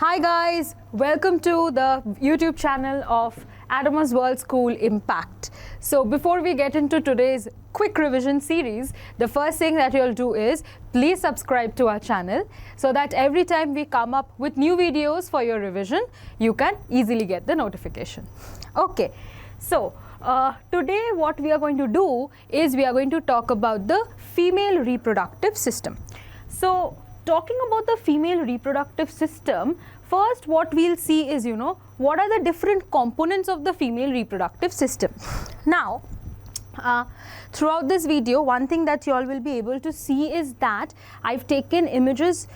Hi guys, welcome to the YouTube channel of Adamus World School Impact. So before we get into today's quick revision series, the first thing that you'll do is please subscribe to our channel so that every time we come up with new videos for your revision, you can easily get the notification. Okay, so today what we are going to do is we are going to talk about the female reproductive system. So talking about the female reproductive system, first what we'll see is, what are the different components of the female reproductive system. Now, throughout this video, one thing that you all will be able to see is that I've taken images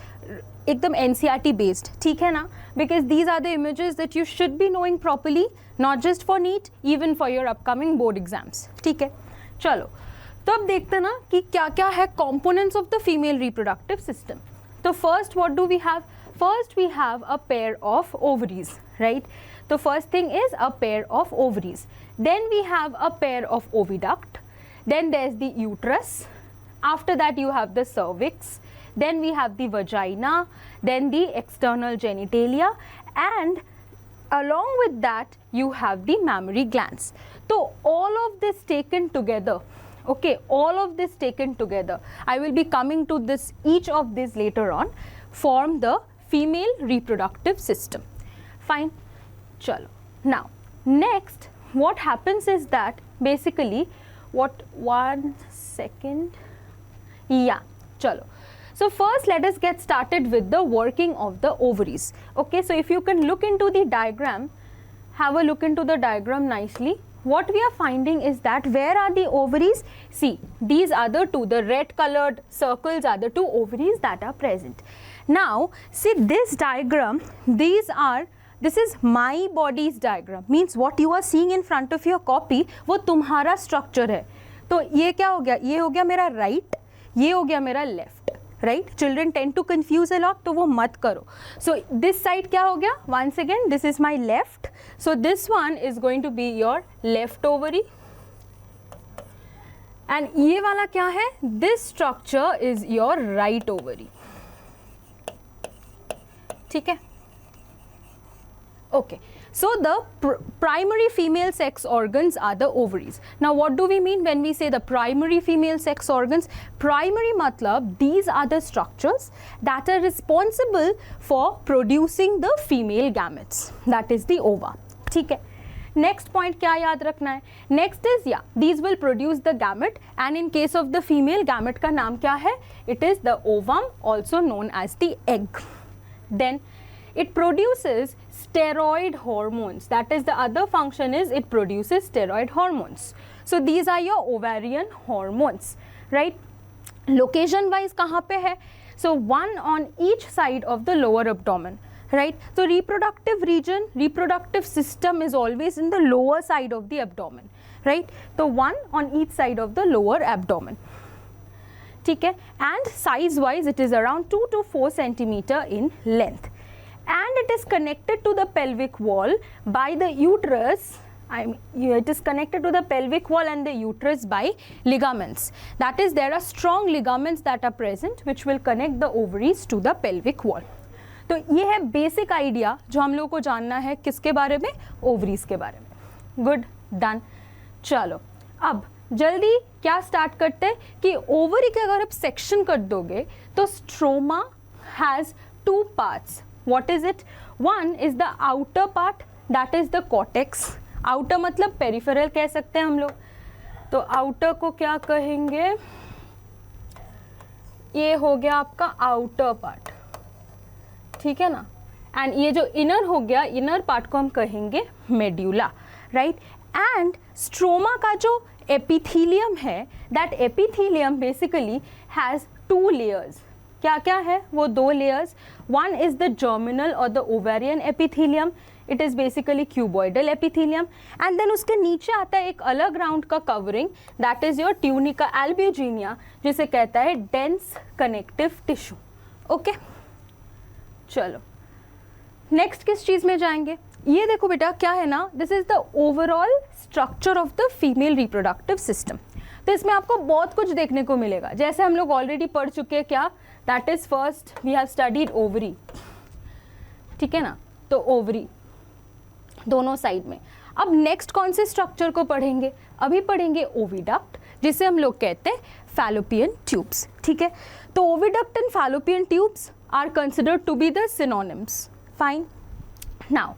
एकदम NCERT based, ठीक है ना? Because these are the images that you should be knowing properly, not just for NEET, even for your upcoming board exams. ठीक है? चलो, तो अब देखते ना कि क्या क्या है components of the female reproductive system. So first, what do we have? First, we have a pair of ovaries, right? The first thing is a pair of ovaries. Then we have a pair of oviduct. Then there's the uterus. After that, you have the cervix. Then we have the vagina. Then the external genitalia. And along with that, you have the mammary glands. So all of this taken together, okay, all of this taken together, I will be coming to this, each of these later on, form the female reproductive system. Fine, chalo. Now, next, what happens is that basically, one second, yeah, chalo. So first, let us get started with the working of the ovaries. Okay, so if you can look into the diagram, have a look into the diagram nicely. What we are finding is that where are the ovaries? See, these are the two, the red colored circles are the two ovaries that are present. Now, see this diagram, this is my body's diagram, means what you are seeing in front of your copy, वो तुम्हारा structure है. तो ये क्या हो गया? ये हो गया मेरा right, ये हो गया मेरा left. Right? Children tend to confuse a lot, तो वो मत करो. So this side क्या हो गया? Once again, this is my left. So this one is going to be your left ovary. And ये वाला क्या है? This structure is your right ovary. ठीक है? Okay. So the primary female sex organs are the ovaries. Now what do we mean when we say the primary female sex organs? Primary matlab, these are the structures that are responsible for producing the female gametes, that is the ova. ठीक है? Next point क्या याद रखना है? Next is, yeah, these will produce the gamete, and in case of the female, gamete का नाम क्या है? It is the ovum, also known as the egg. Then it produces steroid hormones. That is, the other function is it produces steroid hormones. So these are your ovarian hormones, right? Location wise कहाँ पे है? So one on each side of the lower abdomen, right? So reproductive region, reproductive system is always in the lower side of the abdomen, right? So one on each side of the lower abdomen. ठीक है? And size wise it is around 2 to 4 centimeter in length. And it is connected to the pelvic wall by the uterus. It is connected to the pelvic wall and the uterus by ligaments. That is, there are strong ligaments that are present which will connect the ovaries to the pelvic wall. तो ये है basic idea जो हम लोगों को जानना है किसके बारे में? Ovaries के बारे में. Good, done. चलो, अब जल्दी क्या स्टार्ट करते हैं कि ओवरी के अगर आप सेक्शन कर दोगे तो stroma has two parts. What is it? One is the outer part, that is the cortex. Outer मतलब peripheral कह सकते हैं हम लोग. तो outer को क्या कहेंगे? ये हो गया आपका outer part. ठीक है ना? And ये जो inner हो गया, inner part को हम कहेंगे medulla, right? And stroma का जो epithelium है, that epithelium basically has two layers. क्या क्या है वो दो layers? One is the germinal or the ovarian epithelium. It is basically cuboidal epithelium. And then उसके नीचे आता है एक अलग round का covering, that is your tunica albuginea, जिसे कहता है dense connective tissue. Okay? चलो. Next किस चीज़ में जाएंगे? ये देखो बेटा क्या है ना, this is the overall structure of the female reproductive system. तो इसमें आपको बहुत कुछ देखने को मिलेगा. जैसे हम लोग ऑलरेडी पढ़ चुके हैं क्या? That is, first we have studied ovary. ठीक है ना, तो ओवरी दोनों साइड में। अब नेक्स्ट कौन से स्ट्रक्चर को पढ़ेंगे, अभी पढ़ेंगे ओविडक्ट, जिसे हम लोग कहते हैं फैलोपियन ट्यूब्स, ठीक है। तो oviduct and fallopian tubes are considered to be the synonyms, fine. Now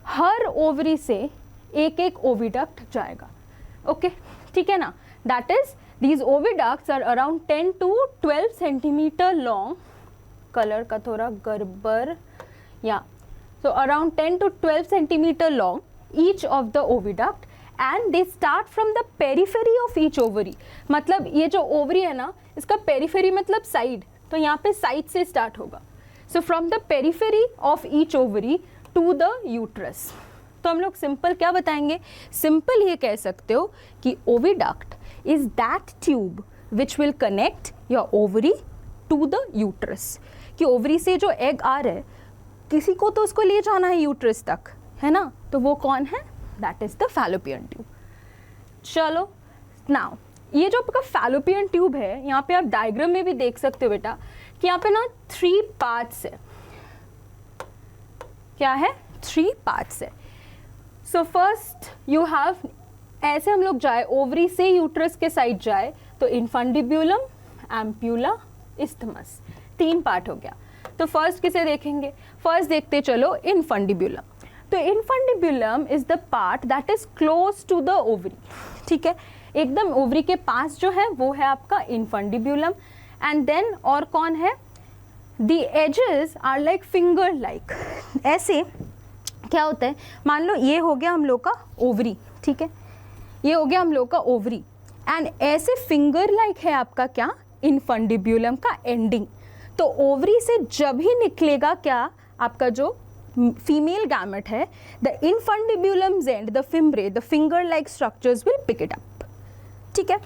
हर ओवरी से एक एक ओविडक्ट जाएगा, ओके, ठीक है ना। That is these oviducts are around 10 to 12 centimetre long, colour का थोड़ा गड़बड़, या so around 10 to 12 centimeter long each of the oviduct and they start from the periphery of each ovary। मतलब ये जो ओवरी है ना, इसका पेरीफेरी मतलब साइड, तो यहाँ पे साइड से स्टार्ट होगा। So from the periphery of each ovary to the uterus. तो हम लोग सिंपल क्या बताएंगे, सिंपल ये कह सकते हो कि oviduct is that tube which will connect your ovary to the uterus. कि ओवरी से जो एग आ रहा है, किसी को तो उसको ले जाना है यूट्रस तक, है ना, तो वो कौन है, that is the fallopian tube. चलो नाउ ये जो आपका फैलोपियन ट्यूब है, यहाँ पे आप डायग्राम में भी देख सकते हो बेटा कि यहाँ पे ना 3 पार्ट्स है। क्या है, 3 पार्ट्स है। सो फर्स्ट यू हैव, ऐसे हम लोग जाए ओवरी से यूट्रस के साइड जाए तो इन्फंडिब्यूलम, एम्प्यूला, इस्थमस, 3 पार्ट हो गया। तो फर्स्ट किसे देखेंगे, फर्स्ट देखते चलो इन्फंडिब्यूलम। तो infundibulum is the part that is close to the ovary, ठीक है, एकदम ओवरी के पास जो है वो है आपका इन्फंडिब्यूलम। एंड देन और कौन है, the edges are like finger like. ऐसे क्या होता है, मान लो ये हो गया हम लोग का ओवरी, ठीक है, ये हो गया हम लोग का ओवरी, एंड ऐसे फिंगर लाइक है आपका क्या, इन्फंडिब्यूलम का एंडिंग। तो ओवरी से जब ही निकलेगा क्या आपका जो फीमेल गैमेट है, the infundibulums and the fimbriae, the finger like structures will pick it up, ठीक है।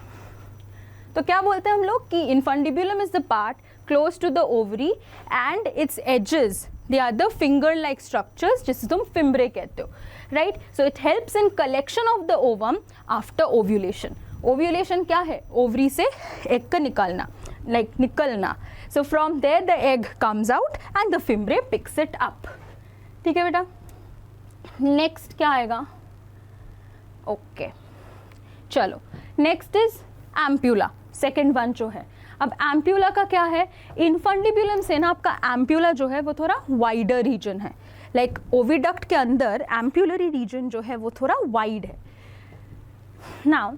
तो क्या बोलते हैं हम लोग कि infundibulum is the part close to the ovary and its edges they are the finger like structures, जिसे तुम फिम्ब्रे कहते हो, right. So it helps in collection of the ovum after ovulation. Ovulation क्या है, ओवरी से egg का निकालना, like निकलना। So from there the egg comes out and the fimbre picks it up, ठीक है बेटा। नेक्स्ट क्या आएगा, ओके चलो next is ampulla, second one जो है। अब एम्प्यूला का क्या है, इन्फंडिब्यूलम से ना आपका एम्प्यूला जो है वो थोड़ा वाइडर रीजन है, लाइक ओविडक्ट के अंदर एम्प्यूलरी रीजन जो है वो थोड़ा वाइड है। नाउ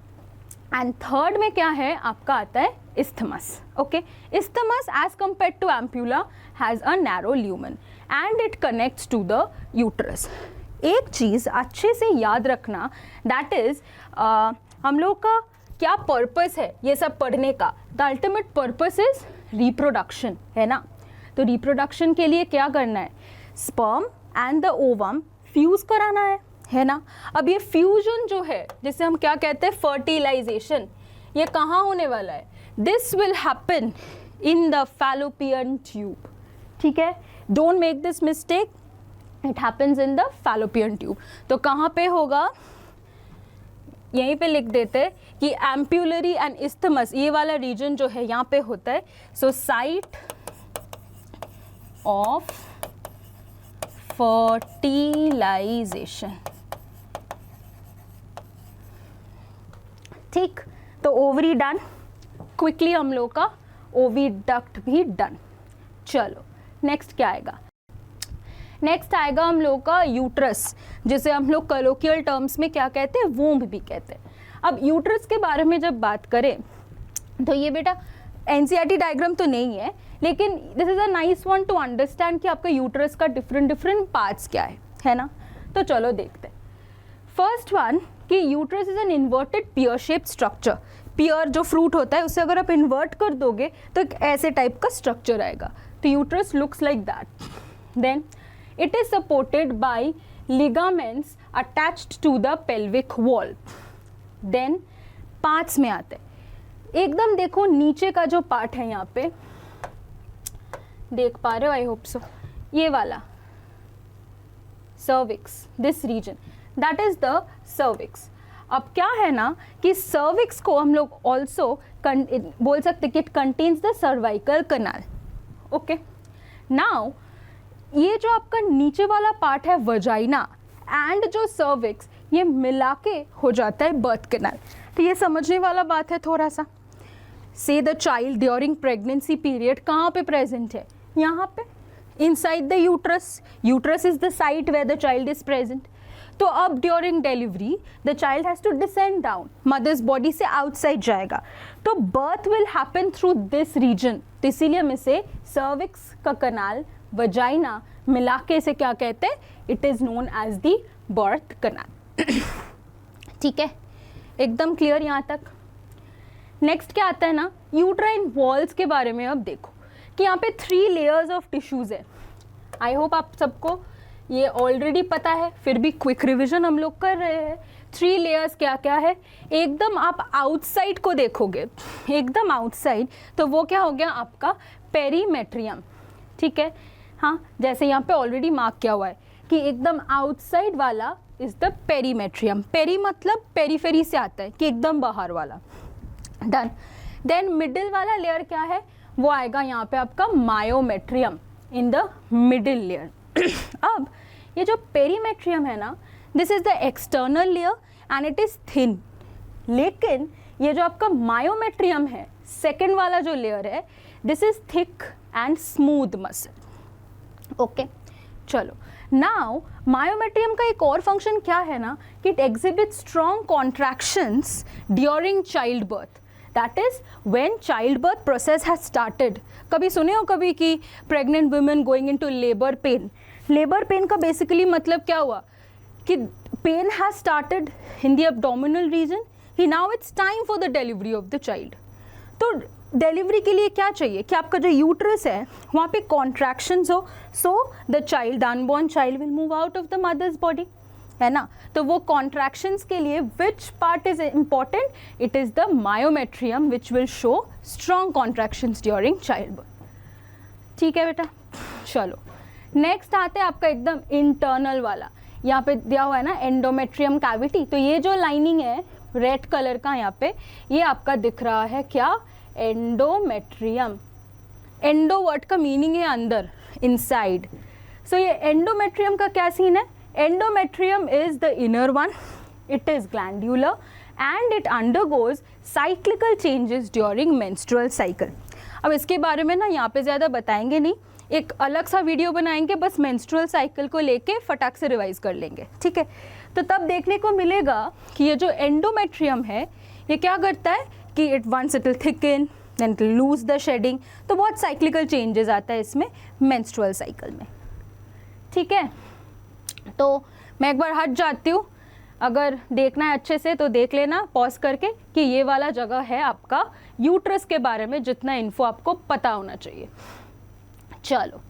एंड थर्ड में क्या है आपका आता है isthmus, okay। Isthmus as compared to ampulla has a narrow lumen and it connects to the uterus। एक चीज़ अच्छे से याद रखना, that is हम लोग का क्या पर्पस है ये सब पढ़ने का, the ultimate purpose is reproduction, है ना। तो रिप्रोडक्शन के लिए क्या करना है, sperm and the ovum fuse कराना है ना। अब ये फ्यूजन जो है जिसे हम क्या कहते हैं फर्टिलाइजेशन, ये कहाँ होने वाला है, this will happen in the fallopian tube, ठीक है, don't make this mistake, it happens in the fallopian tube. तो कहाँ पे होगा, यहीं पे लिख देते हैं कि एम्प्यूलरी एंड इस्थमस, ये वाला रीजन जो है यहाँ पे होता है। सो साइट ऑफ फर्टिलाइजेशन, ठीक। तो ओवरी डन, क्विकली हम लोग का ओविडक्ट भी डन। चलो नेक्स्ट क्या आएगा, नेक्स्ट आएगा हम लोग का यूट्रस, जिसे हम लोग कलोकियल टर्म्स में क्या कहते हैं, वूम्ब भी कहते हैं। अब यूट्रस के बारे में जब बात करें तो ये बेटा एनसीईआरटी डायग्राम तो नहीं है, लेकिन this is a nice one two understand कि आपका यूट्रस का डिफरेंट डिफरेंट पार्ट्स क्या है ना। तो चलो देखते हैं। फर्स्ट वन कि uterus is an inverted pear shape structure. Pear जो फ्रूट होता है उसे अगर आप इन्वर्ट कर दोगे तो एक ऐसे टाइप का स्ट्रक्चर आएगा। तो uterus looks like that. Then it is supported by ligaments attached to the pelvic wall. Then parts में आते हैं, एकदम देखो नीचे का जो पार्ट है, यहाँ पे देख पा रहे हो, आई होप सो, ये वाला cervix, this region that is the cervix. अब क्या है ना कि सर्विक्स को हम लोग ऑल्सो बोल सकते कि it contains the cervical canal. Okay, now ये जो आपका नीचे वाला पार्ट है वजाइना एंड जो सर्विक्स, ये मिला के हो जाता है बर्थ कैनाल। तो ये समझने वाला बात है थोड़ा सा। से the child during pregnancy period कहाँ पे प्रेजेंट है, यहाँ पे inside the uterus. Uterus is the site where the child is present. तो अब during delivery the child has to descend down, mother's body से आउटसाइड जाएगा, तो birth will happen through this region. तो इसीलिए हम इसे सर्विक्स का कनाल, वजाइना मिला के इसे क्या कहते हैं, it is known as the birth canal. ठीक है, एकदम क्लियर यहाँ तक। नेक्स्ट क्या आता है ना, यूट्राइन वॉल्स के बारे में। अब देखो कि यहाँ पे 3 लेयर्स ऑफ टिश्यूज है। आई होप आप सबको ये ऑलरेडी पता है, फिर भी क्विक रिवीजन हम लोग कर रहे हैं। 3 लेयर्स क्या क्या है, एकदम आप आउटसाइड को देखोगे, एकदम आउटसाइड, तो वो क्या हो गया आपका पेरीमेट्रियम। ठीक है, हाँ, जैसे यहाँ पे ऑलरेडी मार्क किया हुआ है कि एकदम आउटसाइड वाला इज द पेरीमेट्रियम। पेरी मतलब पेरीफेरी से आता है कि एकदम बाहर वाला। डन। देन मिडिल वाला लेयर क्या है, वो आएगा यहाँ पे आपका myometrium in the middle layer. अब ये जो पेरीमेट्रियम है ना, this is the external layer and it is thin. लेकिन ये जो आपका मायोमेट्रियम है, सेकेंड वाला जो लेयर है, this is thick and smooth muscle. Okay, चलो नाउ मायोमेट्रियम का एक और फंक्शन क्या है ना, कि it exhibit strong contractions during child birth. That is when child birth process has started. कभी सुने हो कभी कि pregnant women going into labour pain. Labour pain का बेसिकली मतलब क्या हुआ कि pain has started in the abdominal region, ही now it's time for the delivery of the child. तो डिलीवरी के लिए क्या चाहिए कि आपका जो यूट्रस है वहाँ पे कॉन्ट्रैक्शंस हो, so the child, the unborn child will move out of the mother's body, है ना। तो वो कॉन्ट्रैक्शंस के लिए which part is important, it is the myometrium which will show strong contractions during child birth. ठीक है बेटा, चलो नेक्स्ट आते हैं आपका एकदम इंटरनल वाला। यहाँ पे दिया हुआ है ना एंडोमेट्रियम कैविटी। तो ये जो लाइनिंग है रेड कलर का यहाँ पे, ये आपका दिख रहा है क्या, एंडोमेट्रियम। एंडो वर्ड का मीनिंग है अंदर, इनसाइड। सो ये एंडोमेट्रियम का क्या सीन है, endometrium is the inner one, it is glandular and it undergoes cyclical changes during menstrual cycle. अब इसके बारे में ना यहाँ पे ज़्यादा बताएंगे नहीं, एक अलग सा वीडियो बनाएंगे, बस मेंस्ट्रुअल साइकिल को लेके फटाक से रिवाइज कर लेंगे। ठीक है, तो तब देखने को मिलेगा कि ये जो एंडोमेट्रियम है ये क्या करता है कि it once it will thicken then it will lose the shedding. तो बहुत साइक्लिकल चेंजेस आता है इसमें मेंस्ट्रुअल साइकिल में। ठीक है, तो मैं एक बार हट जाती हूँ, अगर देखना है अच्छे से तो देख लेना पॉज करके कि ये वाला जगह है आपका यूट्रस के बारे में जितना इन्फो आपको पता होना चाहिए। चलो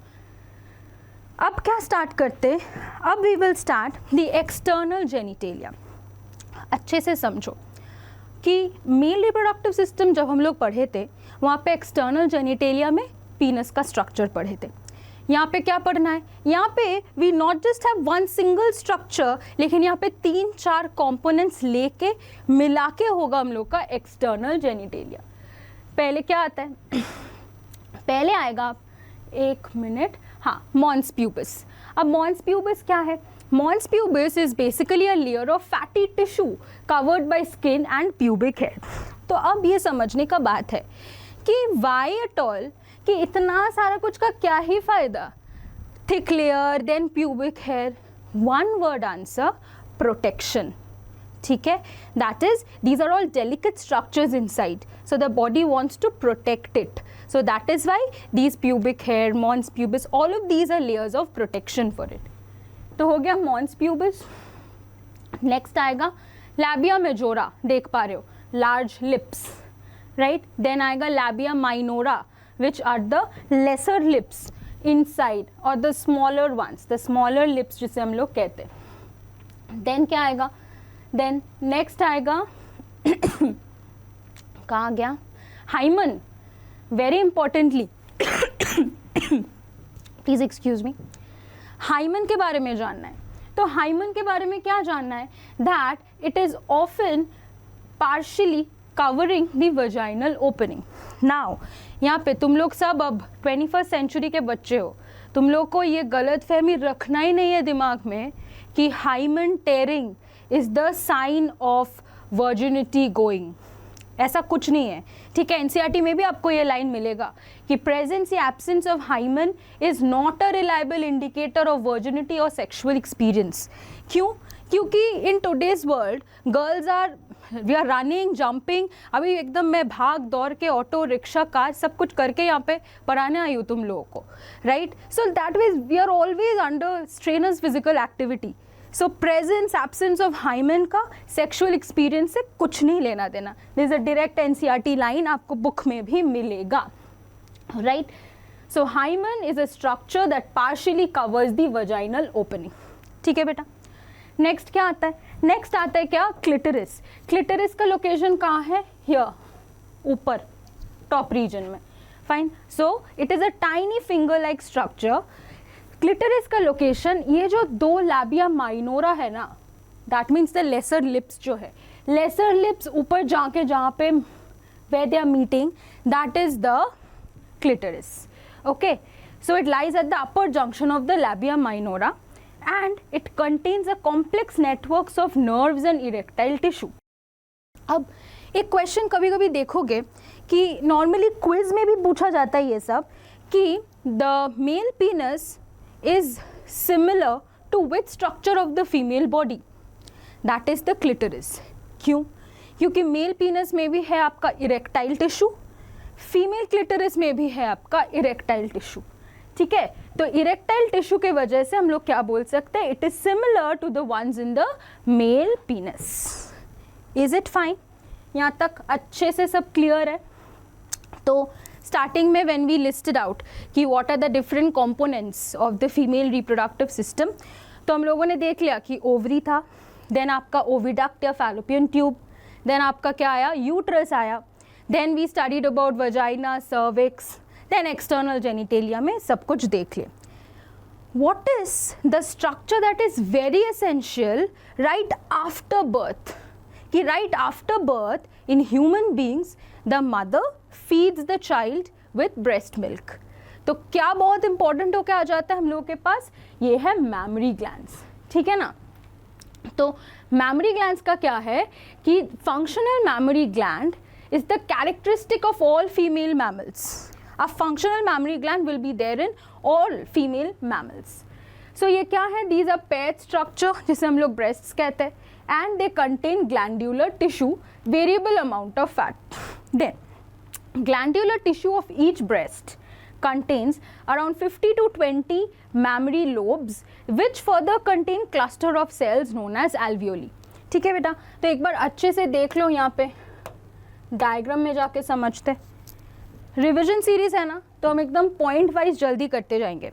अब क्या स्टार्ट करते, अब we will start the external genitalia. अच्छे से समझो कि मेल रिप्रोडक्टिव सिस्टम जब हम लोग पढ़े थे वहाँ पे एक्सटर्नल जेनिटेलिया में पीनस का स्ट्रक्चर पढ़े थे। यहाँ पे क्या पढ़ना है, यहाँ पे we not just have one single structure, लेकिन यहाँ पे 3-4 कंपोनेंट्स लेके मिला के होगा हम लोग का एक्सटर्नल जेनिटेलिया। पहले क्या आता है, पहले आएगा, एक मिनट, हाँ, मॉन्स प्यूबिस। अब मॉन्स प्यूबिस क्या है, mons pubis is basically a layer of fatty tissue covered by skin and pubic hair. तो अब ये समझने का बात है कि वाई एट ऑल, कि इतना सारा कुछ का क्या ही फायदा, thick layer then pubic hair. One word answer, protection. ठीक है, that is these are all delicate structures inside, so the body wants to protect it, so that is why these pubic hair, mons pubis, all of these are layers of protection for it. तो हो गया mons pubis। next आएगा labia majora, देख पा रहे हो, large lips, right? then आएगा labia minora, which are the lesser lips inside or the smaller ones, the smaller lips जिसे हम लोग कहते हैं। then क्या आएगा, then next आएगा कहाँ गया, hymen। Very importantly please excuse me, hymen के बारे में जानना है। तो हाइमन के बारे में क्या जानना है, that it is often partially covering the vaginal opening. Now यहाँ पे तुम लोग सब अब 21st सेंचुरी के बच्चे हो, तुम लोग को ये गलत फहमी रखना ही नहीं है दिमाग में कि hymen tearing is the sign of virginity going, ऐसा कुछ नहीं है, ठीक है। एनसीईआरटी में भी आपको ये लाइन मिलेगा कि प्रेजेंस या absence of hymen is not a reliable indicator of virginity और सेक्सुअल एक्सपीरियंस। क्यों? क्योंकि in today's world girls are, we are running, jumping, अभी एकदम मैं भाग दौड़ के ऑटो रिक्शा कार सब कुछ करके यहाँ पे पढ़ाने आई हूँ तुम लोगों को, right. So that means we are always under strenuous physical activity. So presence absence of hymen का सेक्सुअल एक्सपीरियंस से कुछ नहीं लेना देना। This a direct NCERT line आपको बुक में भी मिलेगा, right. So hymen is a structure that partially covers the vaginal opening, ठीक है बेटा। नेक्स्ट क्या आता है? नेक्स्ट आता है क्या? क्लिटरिस। क्लिटरिस का लोकेशन कहाँ है? हियर, ऊपर टॉप रीजन में, fine. So it is a tiny finger like structure. Clitoris का लोकेशन, ये जो दो लैबिया माइनोरा है ना, that means the lesser lips जो है, लेसर लिप्स ऊपर जाके जहाँ पे where they are meeting, that is the clitoris, okay. So it lies at the upper junction of the labia minora and it contains a complex networks of nerves and erectile tissue. अब एक question कभी कभी देखोगे कि normally quiz में भी पूछा जाता है ये सब कि the male penis is similar to which structure of the female body? That is the clitoris. क्यों? क्योंकि मेल पीनस में भी है आपका इरेक्टाइल टिश्यू, फीमेल क्लिटरिस में भी है आपका इरेक्टाइल टिश्यू, ठीक है। तो इरेक्टाइल टिश्यू के वजह से हम लोग क्या बोल सकते हैं? It is similar to the ones in the male penis. Is it fine? यहाँ तक अच्छे से सब क्लियर है? तो स्टार्टिंग में व्हेन वी लिस्टेड आउट कि what are the different components of the female reproductive system, तो हम लोगों ने देख लिया कि ओवरी था, देन आपका ओविडक्ट या फैलोपियन ट्यूब, देन आपका क्या आया? यूट्रस आया, then we studied about vagina, cervix, then external genitalia में सब कुछ देख लिया। What is the structure that is very essential right after birth? कि right after birth in human beings the mother feeds the child with breast milk. तो क्या बहुत important होकर आ जाता है हम लोगों के पास? ये है मैमरी ग्लैंड्स, ठीक है ना। तो मैमरी ग्लैंड्स का क्या है कि functional mammary gland is the characteristic of all female mammals. A functional mammary gland will be there in all female mammals. So ये क्या है? दीज आर पेयर्ड स्ट्रक्चर, जिसे हम लोग ब्रेस्ट्स कहते हैं, and they contain glandular tissue, variable amount of fat. Then glandular tissue of each breast contains around 50 to 20 mammary lobes which further contain cluster of cells known as alveoli. ठीक है बेटा, तो एक बार अच्छे से देख लो, यहाँ पे डायग्राम में जाके समझते। रिविजन सीरीज है ना, तो हम एकदम पॉइंट वाइज जल्दी करते जाएंगे।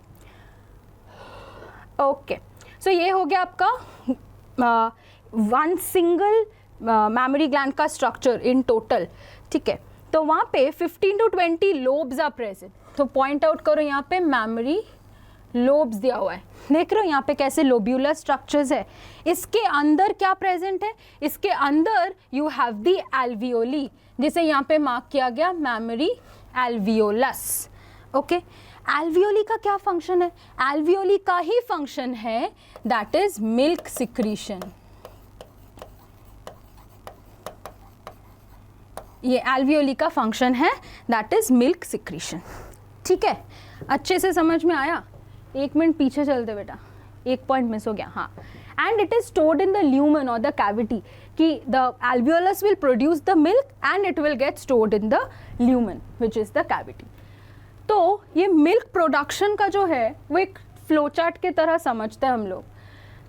ओके, सो ये हो गया आपका वन सिंगल मैमरी ग्लैंड का स्ट्रक्चर इन टोटल, ठीक है। तो वहाँ पे 15 to 20 लोब्स आर प्रेजेंट। तो पॉइंट आउट करो यहाँ पे मैमरी लोब्स दिया हुआ है, देख रहे हो यहाँ पे कैसे लोब्यूलर स्ट्रक्चर्स है। इसके अंदर क्या प्रेजेंट है? इसके अंदर यू हैव द एल्वियोली, जिसे यहाँ पे मार्क किया गया मैमरी एल्वियोलस, ओके। एल्वियोली का क्या फंक्शन है? एल्वियोली का ही फंक्शन है दैट इज मिल्क सिक्रीशन। ये एल्वियोली का फंक्शन है दैट इज मिल्क सिक्रीशन, ठीक है। अच्छे से समझ में आया? एक मिनट पीछे चलते बेटा, एक पॉइंट मिस हो गया, हाँ। And it is stored in the lumen और द कैविटी, कि the alveolus will produce the milk and it will get stored in the lumen which is the cavity. तो ये मिल्क प्रोडक्शन का जो है वो एक फ्लो चार्ट की तरह समझते हैं हम लोग।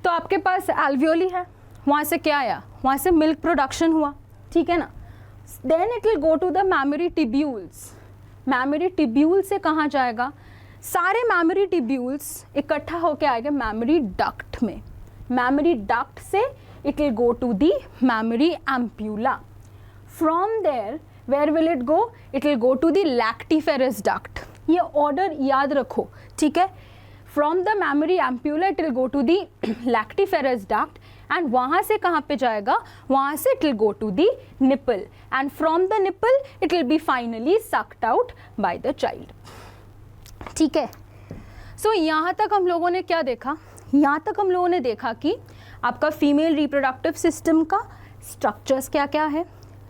तो आपके पास एल्वियोली है, वहाँ से क्या आया? वहाँ से मिल्क प्रोडक्शन हुआ, ठीक है ना। Then it will go to the mammary tubules. Mammary tubule से कहाँ जाएगा? सारे मैमरी टिब्यूल्स इकट्ठा होकर आएगा मैमरी डक्ट में। मैमरी डक्ट से it will go to the mammary ampulla. From there where will it go? It will go to the lactiferous duct. ये ऑर्डर याद रखो, ठीक है। From the mammary ampulla it will go to the lactiferous duct and वहाँ से कहाँ पे जाएगा? वहाँ से it will go to the nipple and from the nipple it will be finally sucked out by the child, ठीक है। सो यहाँ तक हम लोगों ने क्या देखा? यहाँ तक हम लोगों ने देखा कि आपका फीमेल रिप्रोडक्टिव सिस्टम का स्ट्रक्चर्स क्या क्या है,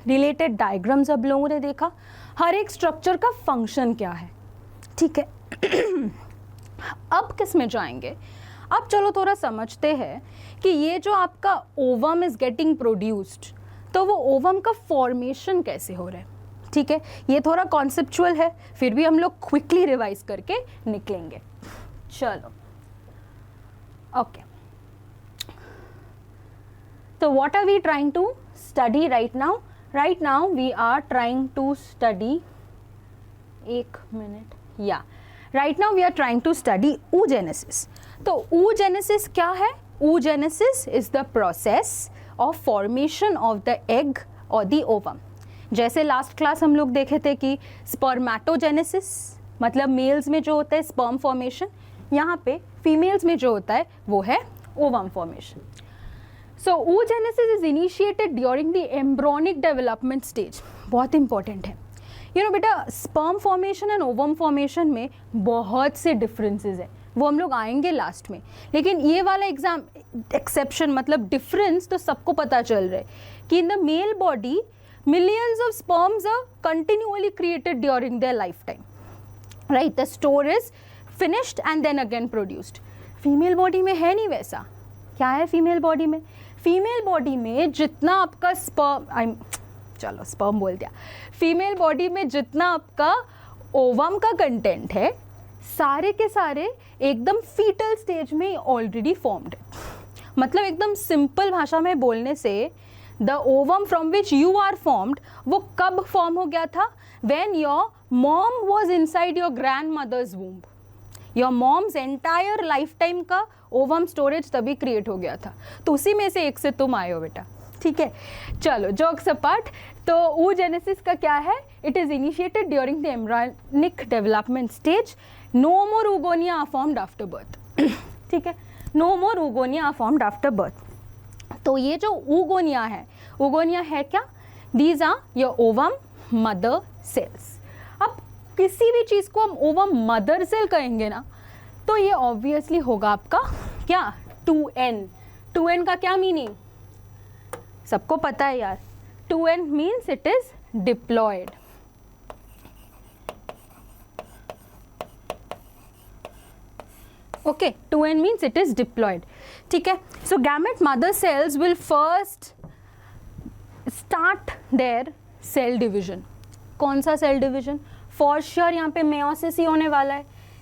रिलेटेड डायग्राम्स अब लोगों ने देखा, हर एक स्ट्रक्चर का फंक्शन क्या है, ठीक है। अब किस में जाएंगे? अब चलो थोड़ा समझते हैं कि ये जो आपका ओवम इज गेटिंग प्रोड्यूस्ड, तो वो ओवम का फॉर्मेशन कैसे हो रहा है, ठीक है। ये थोड़ा कॉन्सेप्चुअल है, फिर भी हम लोग क्विकली रिवाइज करके निकलेंगे। चलो ओके, तो what are we trying to study right now? Right now we are trying to study, एक मिनट, या right now we are trying to study oogenesis। तो oogenesis क्या है? oogenesis is the process of formation of the egg और the ovum. जैसे last class हम लोग देखे थे कि स्पर्मेटोजेनेसिस मतलब मेल्स में जो होता है स्पर्म फॉर्मेशन, यहाँ पे फीमेल्स में जो होता है वो है ovum formation. So oogenesis is initiated during the embryonic development stage. बहुत इंपॉर्टेंट है, यू नो बेटा, sperm formation and ovum formation में बहुत से डिफरेंसेस है, वो हम लोग आएंगे लास्ट में, लेकिन ये वाला एग्जाम एक्सेप्शन मतलब डिफरेंस तो सबको पता चल रहा है कि in the male body millions of sperms are continually created during their lifetime, right? The store is finished and then again produced. Female body में है नहीं वैसा। क्या है फीमेल बॉडी में? फीमेल बॉडी में जितना आपका स्पर्म बोल दिया, फीमेल बॉडी में जितना आपका ओवम का कंटेंट है सारे के सारे एकदम फीटल स्टेज में ऑलरेडी फॉर्म्ड है। मतलब एकदम सिंपल भाषा में बोलने से the ovum from which you are formed वो कब फॉर्म हो गया था? When your mom was inside your grandmother's womb. Your mom's entire lifetime का ओवम स्टोरेज तभी क्रिएट हो गया था, तो उसी में से एक से तुम आए हो बेटा, ठीक है। चलो जोक्स अपार्ट, तो oogenesis का क्या है? It is initiated during the embryonic development stage. No more oogonia are formed after birth, ठीक है, no more oogonia are formed after birth. तो ये जो oogonia है क्या? These are your ovum mother cells. अब किसी भी चीज़ को हम ओवम मदर सेल कहेंगे ना, तो ये ऑब्वियसली होगा आपका क्या? 2n। 2n का क्या मीनिंग सबको पता है यार? 2n means it is diploid. Okay, 2n means it is diploid, ठीक है। So gamete mother cells will first start their cell division. कौन सा सेल डिविजन? फॉर श्योर यहाँ पे मेयोसिस ही होने वाला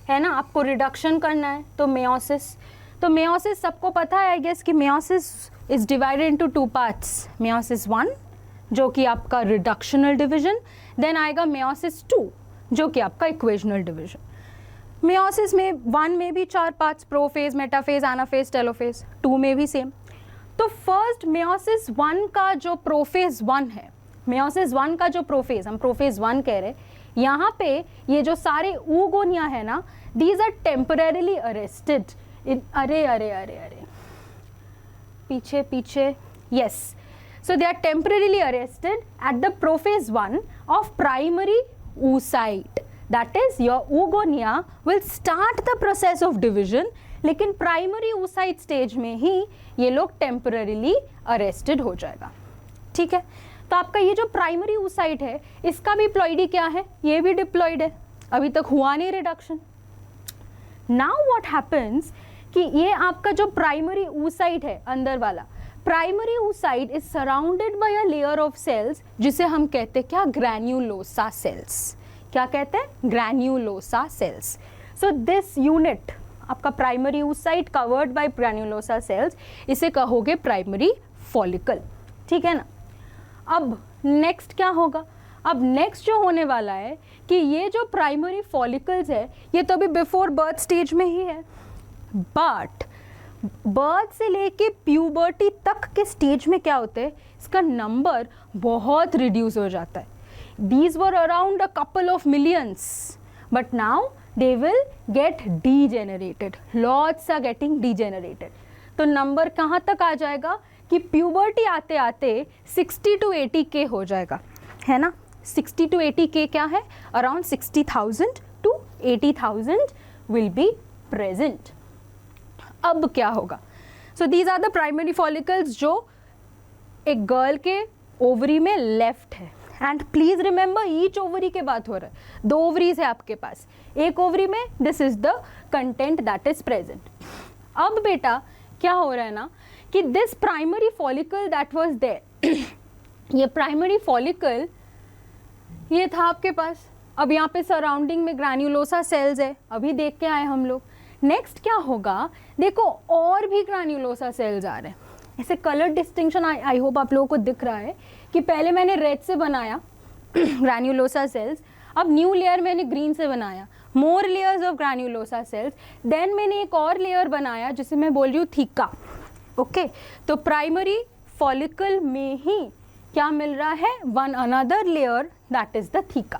है ना। आपको रिडक्शन करना है तो मेयोसिस। तो मेयोसिस सबको पता है आई गेस कि meiosis is divided into 2 parts. Meiosis 1 जो कि आपका रिडक्शनल डिवीजन, देन आएगा मेयोसिस 2 जो कि आपका इक्वेशनल डिवीजन। मेयोसिस में 1 में भी 4 parts, prophase, metaphase, anaphase, telophase. 2 में भी सेम। तो फर्स्ट मेयोसिस 1 का जो प्रोफेज 1 है, मेयोसिस 1 का जो प्रोफेज, हम प्रोफेज 1 कह रहे, यहाँ पे ये जो सारे oogonia है ना, these are temporarily arrested in, अरे पीछे, yes, so they are temporarily arrested at the prophase 1 of primary oocyte. That is, your oogonia will start the process of division, लेकिन प्राइमरी oocyte स्टेज में ही ये लोग temporarily arrested हो जाएगा, ठीक है। तो आपका ये जो प्राइमरी oocyte है इसका भी प्लॉइडी क्या है? ये भी डिप्लॉइड है, अभी तक हुआ नहीं रिडक्शन। नाउ व्हाट हैपन्स कि ये आपका जो प्राइमरी oocyte है अंदर वाला, primary oocyte is surrounded by a layer of cells जिसे हम कहते हैं क्या? Granulosa cells. क्या कहते हैं? Granulosa cells. So this unit आपका primary oocyte covered by granulosa cells, इसे कहोगे प्राइमरी फॉलिकल, ठीक है ना। अब नेक्स्ट क्या होगा? अब नेक्स्ट जो होने वाला है कि ये जो प्राइमरी फॉलिकल्स है ये तो अभी बिफोर बर्थ स्टेज में ही है, बट बर्थ से लेके प्यूबर्टी तक के स्टेज में क्या होते हैं? इसका नंबर बहुत रिड्यूस हो जाता है। These were around a couple of millions, but now they will get degenerated. Lots are getting degenerated. तो नंबर कहाँ तक आ जाएगा कि प्यूबर्टी आते आते 60 to 80 के हो जाएगा, है ना। 60 to 80 के क्या है? Around 60,000 to 80,000 will be present. अब क्या होगा? So these are the primary follicles जो एक गर्ल के ओवरी में लेफ्ट है। And please remember each ovary के बात हो रहा है, 2 ओवरीज है आपके पास, एक ओवरी में this is the content that is present. अब बेटा क्या हो रहा है ना कि this primary follicle that was there, ये प्राइमरी फॉलिकल ये था आपके पास। अब यहाँ पे सराउंडिंग में ग्रैन्युलोसा सेल्स है, अभी देख के आए हम लोग। नेक्स्ट क्या होगा, देखो और भी ग्रैन्युलोसा सेल्स आ रहे हैं। ऐसे कलर डिस्टिंक्शन आई होप आप लोगों को दिख रहा है कि पहले मैंने रेड से बनाया ग्रैन्युलोसा सेल्स, अब न्यू लेयर मैंने ग्रीन से बनाया, more layers of granulosa cells, then मैंने एक और लेयर बनाया जिसे मैं बोल रही हूँ थीका। ओके, तो प्राइमरी फॉलिकल में ही क्या मिल रहा है, one another layer that is the theca.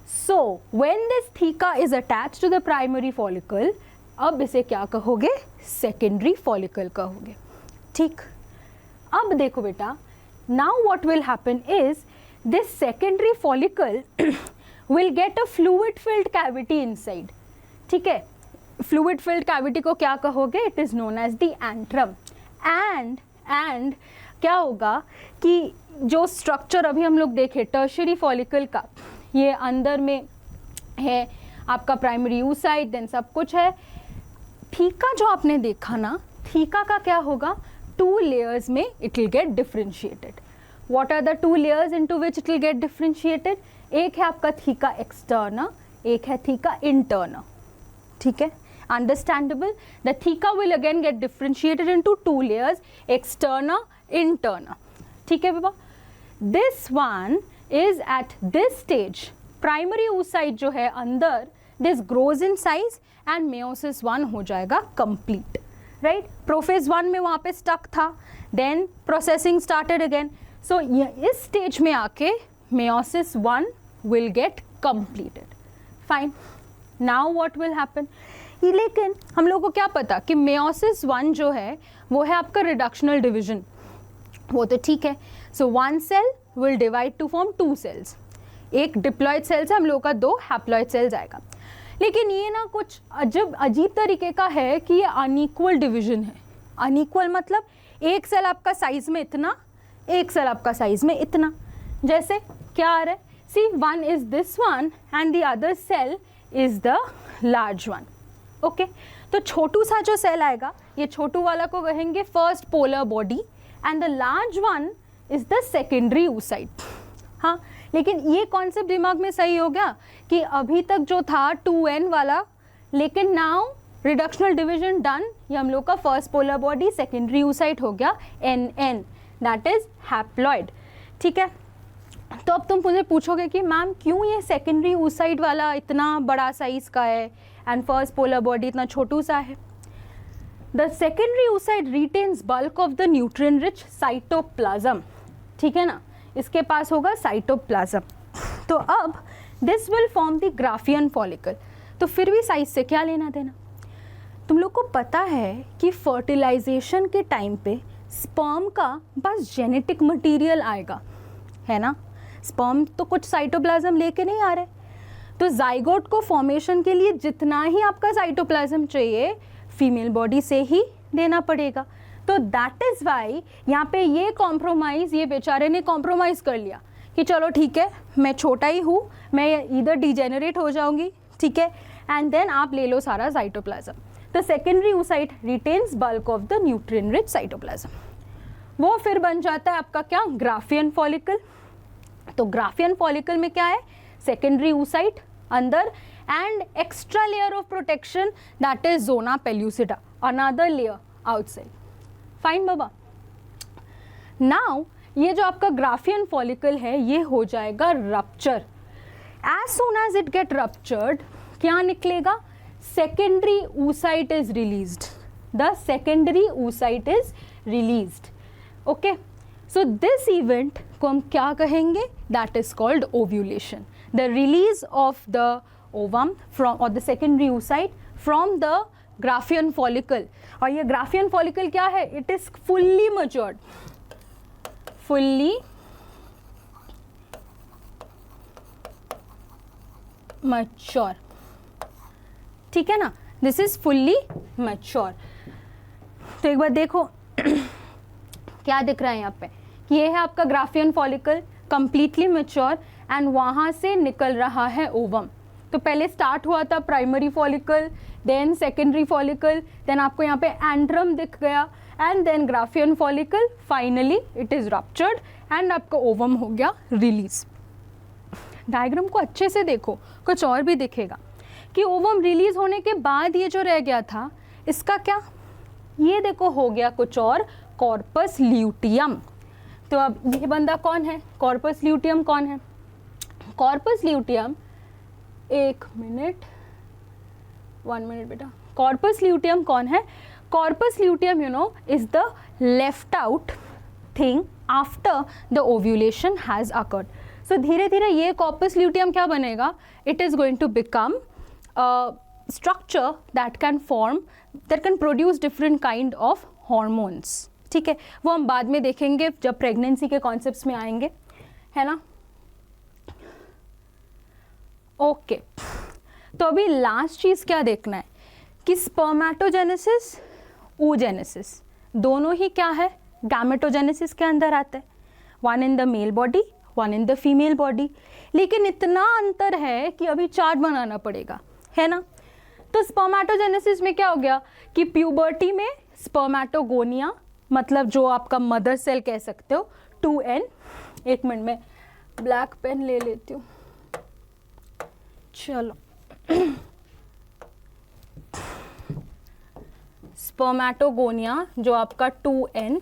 So when this theca is attached to the primary follicle, अब इसे क्या कहोगे, सेकेंडरी फॉलिकल कहोगे। ठीक, अब देखो बेटा, now what will happen is this secondary follicle will get a fluid filled cavity inside. ठीक है, फ्लूइड फिल्ड कैविटी को क्या कहोगे, it is known as the antrum. And क्या होगा कि जो स्ट्रक्चर अभी हम लोग देखे टर्शियरी फॉलिकल का, ये अंदर में है आपका प्राइमरी oocyte, देन सब कुछ है। थीका जो आपने देखा ना, थीका का क्या होगा, 2 लेयर्स में it will get differentiated. What are the 2 layers into which it will get differentiated? एक है आपका थीका एक्सटर्ना, एक है थीका इंटर्ना। ठीक है, understandable? The theca will again get differentiated into 2 layers, externa, interna. ठीक है बाबा, this one is at this stage, primary oocyte जो है अंदर, this grows in size and meiosis 1 हो जाएगा complete, right? Prophase 1 में वहाँ पे stuck था, then processing started again. So इस stage में आके meiosis 1 will get completed. Fine. Now what will happen? लेकिन हम लोगों को क्या पता कि मेयोसिस 1 जो है वो है आपका रिडक्शनल डिवीजन, वो तो ठीक है। So 1 cell will divide to form 2 cells, एक डिप्लॉयड सेल से हम लोगों का 2 हैप्लॉयड सेल्स आएगा। लेकिन ये ना कुछ अजीब तरीके का है कि ये अनइक्वल डिवीजन है। अनइक्वल मतलब एक सेल आपका साइज में इतना, एक सेल आपका साइज में इतना। जैसे क्या आ रहा है, see 1 is this one and the other cell is the large one. Okay, तो छोटू सा जो सेल आएगा, ये छोटू वाला को कहेंगे first polar body and the large one is the secondary oocyte। हाँ, लेकिन ये कॉन्सेप्ट दिमाग में सही हो गया कि अभी तक जो था 2n वाला, लेकिन नाउ रिडक्शनल डिवीजन डन, ये हम लोग का first polar body secondary oocyte हो गया nn, दैट इज हैप्लॉइड। ठीक है, तो अब तुम मुझे पूछोगे कि मैम क्यों ये सेकेंडरी oocyte वाला इतना बड़ा साइज का है एंड फर्स्ट पोलर बॉडी इतना छोटू सा है? The secondary oocyte retains bulk of the nutrient rich cytoplasm. ठीक है ना, इसके पास होगा साइटोप्लाज्म। तो अब this will form the graafian follicle. तो फिर भी साइज से क्या लेना देना? तुम लोग को पता है कि फर्टिलाइजेशन के टाइम पे स्पर्म का बस जेनेटिक मटेरियल आएगा, है ना? स्पर्म तो कुछ साइटोप्लाज्म लेके नहीं आ रहे, तो जाइगोट को फॉर्मेशन के लिए जितना ही आपका साइटोप्लाज्म चाहिए फीमेल बॉडी से ही देना पड़ेगा। तो दैट इज़ वाई यहाँ पे ये कॉम्प्रोमाइज़, ये बेचारे ने कॉम्प्रोमाइज़ कर लिया कि चलो ठीक है, मैं छोटा ही हूँ, मैं इधर डिजेनरेट हो जाऊँगी, ठीक है, एंड देन आप ले लो सारा साइटोप्लाज्म। तो secondary oocyte retains bulk of the nutrient rich cytoplasm. वो फिर बन जाता है आपका क्या, ग्राफियन फॉलिकल। तो ग्राफियन फॉलिकल में क्या है, सेकेंडरी oocyte अंदर and extra layer of protection that is zona pellucida, another layer outside. Fine बाबा, नाउ ये जो आपका ग्राफियन फॉलिकल है ये हो जाएगा rupture. As soon as it get ruptured क्या निकलेगा, secondary oocyte is released, the secondary oocyte is released. Okay, so this event को हम क्या कहेंगे, that is called ovulation, the release of the ovum from और the secondary oocyte from the graafian follicle. और ये graafian follicle क्या है, it is fully matured, fully mature. ठीक है ना, दिस इज फुल्ली मैच्योर। तो एक बार देखो क्या दिख रहा है यहाँ पे, ये है आपका Graafian follicle completely mature and वहाँ से निकल रहा है ओवम। तो पहले स्टार्ट हुआ था primary follicle, then secondary follicle, then आपको यहाँ पे एंड्रम दिख गया and then Graafian follicle, finally it is ruptured and आपका ओवम हो गया रिलीज। डायग्राम को अच्छे से देखो, कुछ और भी दिखेगा कि ओवम रिलीज होने के बाद ये जो रह गया था इसका क्या, ये देखो हो गया कुछ और, कॉर्पस ल्यूटियम। तो अब ये बंदा कौन है, कॉर्पस ल्यूटियम कौन है? कॉर्पस ल्यूटियम, एक मिनट, 1 मिनट बेटा, कॉर्पस ल्यूटियम कौन है? Corpus luteum you know is the left out thing after the ovulation has occurred. So धीरे धीरे ये कॉर्पस ल्यूटियम क्या बनेगा, it is going to become structure that can form, that can produce different kind of hormones। ठीक है, वो हम बाद में देखेंगे जब प्रेगनेंसी के कॉन्सेप्ट्स में आएंगे, है ना। ओके तो अभी लास्ट चीज़ क्या देखना है कि स्पर्मेटोजेनेसिस, oogenesis दोनों ही क्या है, गैमेटोजेनेसिस के अंदर आते हैं, one in the male body, one in the female body. लेकिन इतना अंतर है कि अभी चार्ट बनाना पड़ेगा, है ना। तो स्पर्मेटोजेनेसिस में क्या हो गया कि प्यूबर्टी में स्पर्मेटोगोनिया, मतलब जो आपका मदर सेल कह सकते हो, 2n, एक मिनट में ब्लैक पेन ले लेती हूँ, चलो स्पर्मेटोगोनिया जो आपका 2n,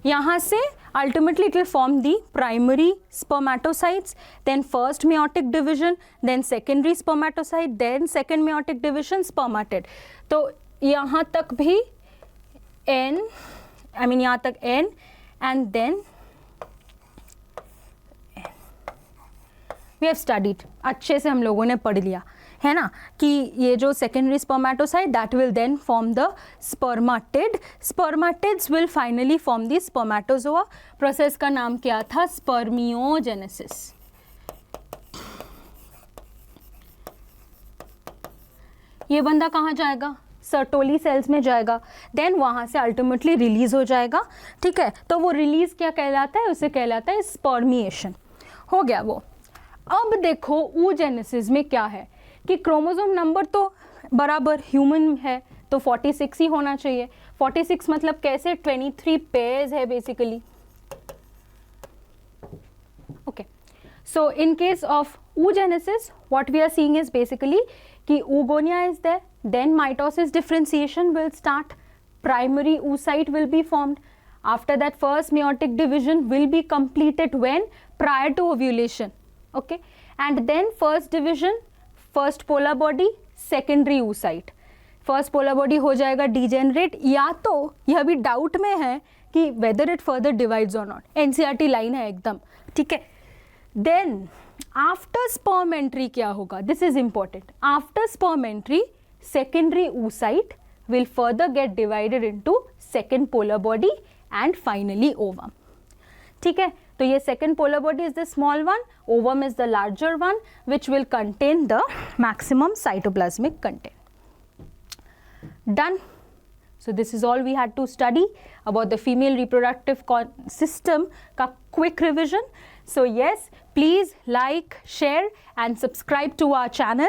यहाँ से ultimately it will form the primary spermatocytes, then first meiotic division, then secondary spermatocyte, then second meiotic division spermatid। तो यहाँ तक भी n, I mean यहाँ तक n and then we have studied, अच्छे से हम लोगों ने पढ़ लिया है ना कि ये जो secondary spermatocyte that will then form the spermatid, spermatids will finally form the spermatozoa. Process का नाम क्या था, स्पर्मियोजेनेसिस। ये बंदा कहाँ जाएगा, सर्टोली सेल्स में जाएगा, देन वहाँ से अल्टीमेटली रिलीज हो जाएगा। ठीक है, तो वो रिलीज क्या कहलाता है, उसे कहलाता है स्पर्मिएशन। हो गया वो। अब देखो oogenesis में क्या है कि क्रोमोसोम नंबर तो बराबर ह्यूमन है तो 46 ही होना चाहिए। 46 मतलब कैसे, 23 पेयर्स है basically. Okay, so in case of oogenesis what we are seeing is basically कि oogonia is there, then mitosis differentiation will start, primary oocyte will be formed, after that first meiotic division will be completed when, prior to ovulation, okay, and then first division, first polar body, secondary oocyte, first polar body हो जाएगा degenerate, या तो यह अभी doubt में है कि whether it further divides or not, NCERT line है एकदम, ठीक है। then after sperm entry क्या होगा, this is important, after sperm entry secondary oocyte will further get divided into second polar body and finally ovum, ठीक है। तो ये second polar body is the small one, ovum is the larger one which will contain the maximum cytoplasmic content. Done. So this is all we had to study about the female reproductive system का quick revision. So yes, please like, share and subscribe to our channel,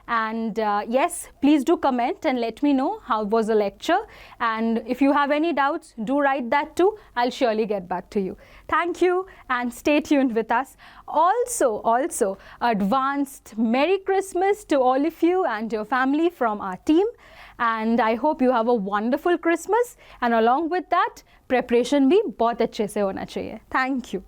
and yes, please do comment and let me know how was the lecture, and if you have any doubts, do write that too. I'll surely get back to you. Thank you and stay tuned with us. Also advanced Merry Christmas to all of you and your family from our team, and I hope you have a wonderful Christmas, and along with that preparation भी बहुत अच्छे से होना चाहिए. Thank you.